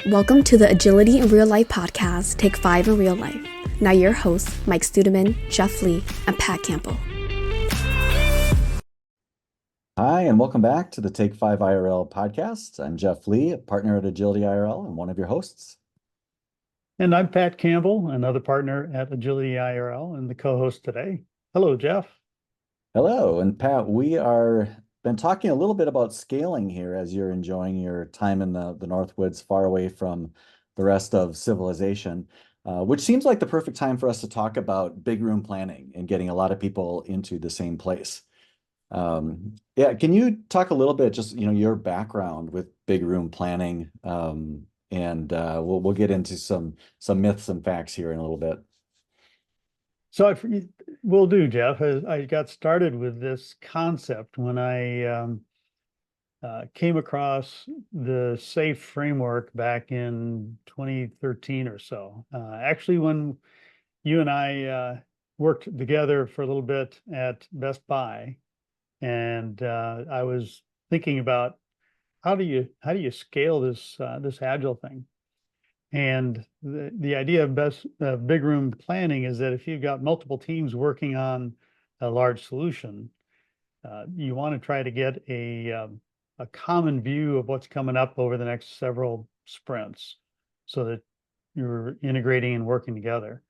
Welcome to the Agility in Real Life podcast, Take 5 in Real Life. Now your hosts, Mike Studeman, Jeff Lee, and Pat Campbell. Hi, and welcome back to the Take5IRL podcast. I'm Jeff Lee, a partner at Agility IRL and one of your hosts. And I'm Pat Campbell, another partner at Agility IRL and the co-host today. Hello, Jeff. Hello, and Pat, we are been talking a little bit about scaling here as you're enjoying your time in the Northwoods, far away from the rest of civilization, which seems like the perfect time for us to talk about big room planning and getting a lot of people into the same place. Yeah, can you talk a little bit, just your background with big room planning, and we'll get into some myths and facts here in a little bit. So will do, Jeff. I got started with this concept when I came across the SAFE framework back in 2013 or so. Actually, when you and I worked together for a little bit at Best Buy, and I was thinking about how do you scale this agile thing? And the idea of big room planning is that if you've got multiple teams working on a large solution, you want to try to get a common view of what's coming up over the next several sprints, so that you're integrating and working together.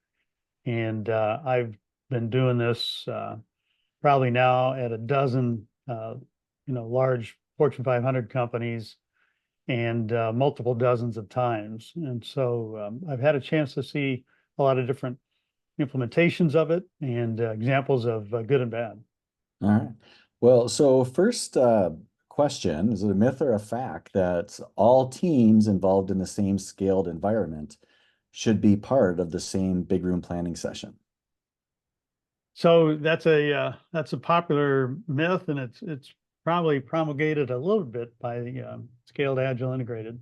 And I've been doing this probably now at a dozen, large Fortune 500 companies, and multiple dozens of times. And so I've had a chance to see a lot of different implementations of it and examples of good and bad. All right. Well, so first question, is it a myth or a fact that all teams involved in the same scaled environment should be part of the same big room planning session? So that's a popular myth, and it's probably promulgated a little bit by the Scaled Agile Integrated,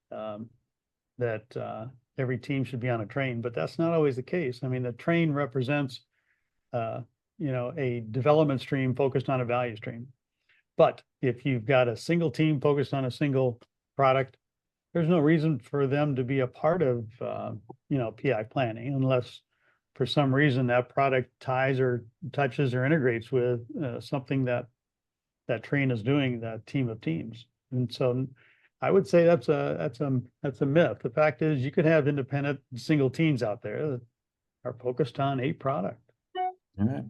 that every team should be on a train, but that's not always the case. I mean, the train represents a development stream focused on a value stream. But if you've got a single team focused on a single product, there's no reason for them to be a part of PI planning, unless for some reason that product ties or touches or integrates with something that train is doing, that team of teams. And so I would say that's a myth. The fact is, you could have independent single teams out there that are focused on a product. All right.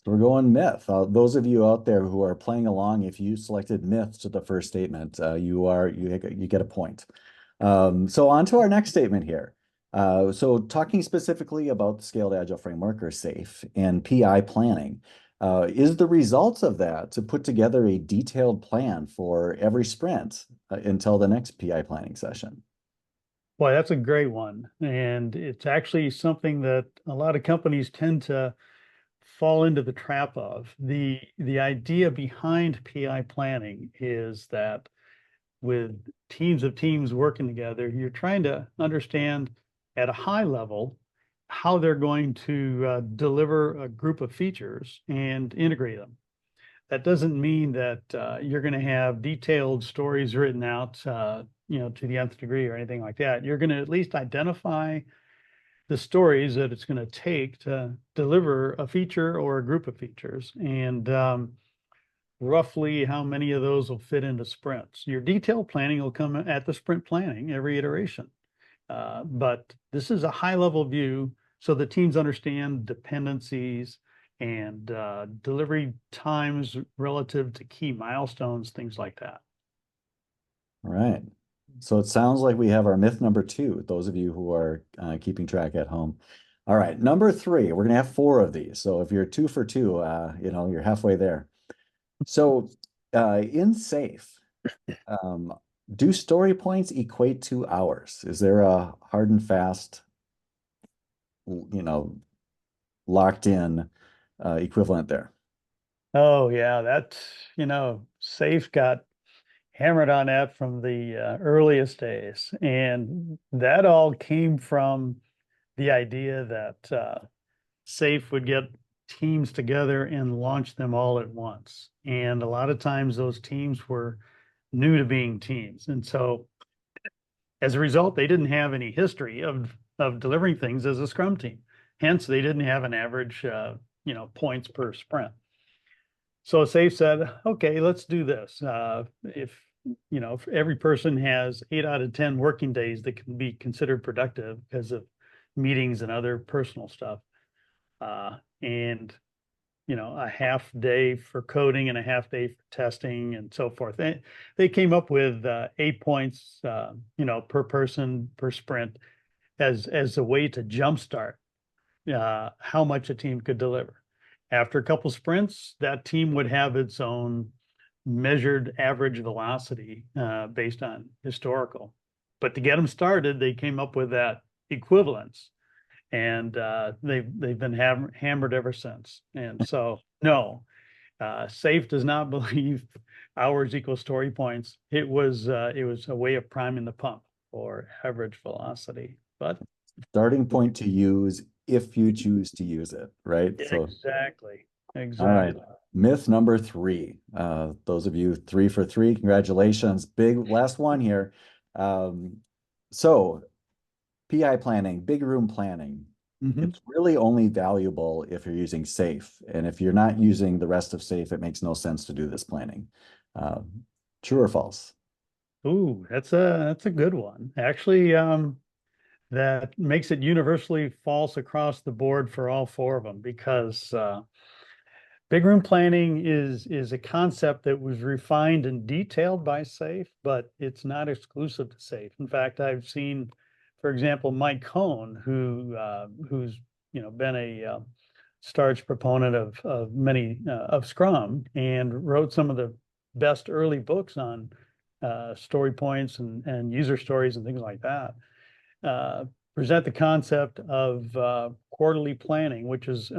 So we're going myth. Those of you out there who are playing along, if you selected myth to the first statement, you get a point. So on to our next statement here. So talking specifically about the Scaled Agile Framework, or SAFE, and PI planning, is the result of that to put together a detailed plan for every sprint until the next PI planning session? Boy, that's a great one. And it's actually something that a lot of companies tend to fall into the trap of. The idea behind PI planning is that with teams of teams working together, you're trying to understand at a high level how they're going to deliver a group of features and integrate them. That doesn't mean that you're going to have detailed stories written out, to the nth degree or anything like that. You're going to at least identify the stories that it's going to take to deliver a feature or a group of features, and roughly how many of those will fit into sprints. Your detailed planning will come at the sprint planning every iteration. But this is a high level view so the teams understand dependencies and delivery times relative to key milestones, things like that. All right. So it sounds like we have our myth number 2, those of you who are keeping track at home. All right, number 3, we're going to have 4 of these. So if you're 2 for 2, you're halfway there. So in SAFE, do story points equate to hours? Is there a hard and fast, locked in equivalent there? Oh yeah, SAFE got hammered on that from the earliest days, and that all came from the idea that SAFE would get teams together and launch them all at once. And a lot of times those teams were new to being teams. And so As a result, they didn't have any history of delivering things as a scrum team. Hence, they didn't have an average, points per sprint. So SAFe said, okay, let's do this. If every person has 8 out of 10 working days that can be considered productive because of meetings and other personal stuff, and a half day for coding and a half day for testing and so forth. They came up with 8 points, per person per sprint as a way to jumpstart how much a team could deliver. After a couple sprints, that team would have its own measured average velocity based on historical. But to get them started, they came up with that equivalence, and they've been hammered ever since. And so, no, SAFe does not believe hours equal story points. It was a way of priming the pump for average velocity. But Starting point to use if you choose to use it, right? Exactly. All right. Myth number 3. Those of you 3 for 3, congratulations. Big last one here. So PI planning, big room planning, it's really only valuable if you're using SAFe. And if you're not using the rest of SAFe, it makes no sense to do this planning. True or false? Ooh, that's a good one. Actually, that makes it universally false across the board for all 4 of them, because big room planning is a concept that was refined and detailed by SAFe, but it's not exclusive to SAFe. In fact, I've seen, for example, Mike Cohn, who's been a starch proponent of many of Scrum, and wrote some of the best early books on story points and user stories and things like that. Present the concept of quarterly planning, which is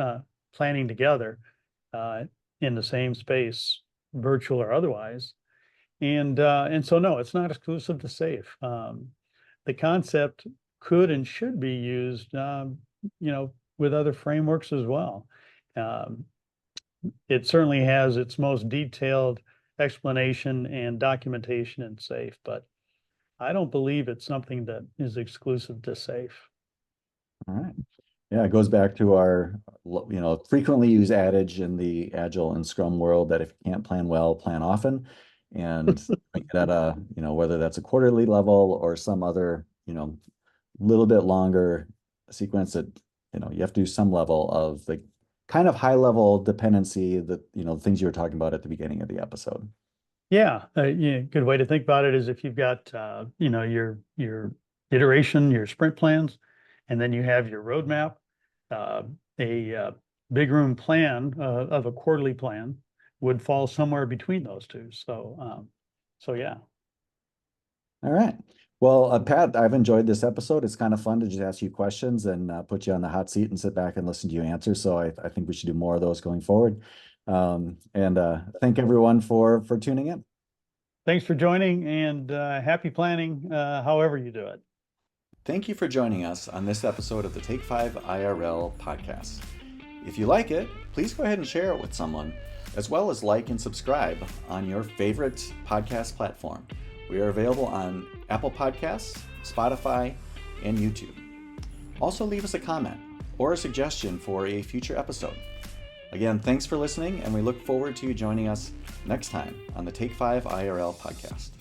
planning together in the same space, virtual or otherwise. And so, no, it's not exclusive to SAFe. The concept could and should be used, with other frameworks as well. It certainly has its most detailed explanation and documentation in SAFe, but I don't believe it's something that is exclusive to SAFe. All right. Yeah, it goes back to our, frequently used adage in the Agile and Scrum world that if you can't plan well, plan often. And make it at a, whether that's a quarterly level or some other, little bit longer sequence that, you have to do some level of the kind of high level dependency that, things you were talking about at the beginning of the episode. Yeah, good way to think about it is if you've got, your iteration, your sprint plans, and then you have your roadmap, a big room plan of a quarterly plan would fall somewhere between those two. So yeah. All right. Well, Pat, I've enjoyed this episode. It's kind of fun to just ask you questions and put you on the hot seat and sit back and listen to you answer. So I think we should do more of those going forward. Thank everyone for tuning in. Thanks for joining, and happy planning, however you do it. Thank you for joining us on this episode of the take5IRL podcast. If you like it, please go ahead and share it with someone, as well as like and subscribe on your favorite podcast platform. We are available on Apple Podcasts, Spotify, and YouTube. Also, leave us a comment or a suggestion for a future episode. Again, thanks for listening, and we look forward to you joining us next time on the Take5IRL podcast.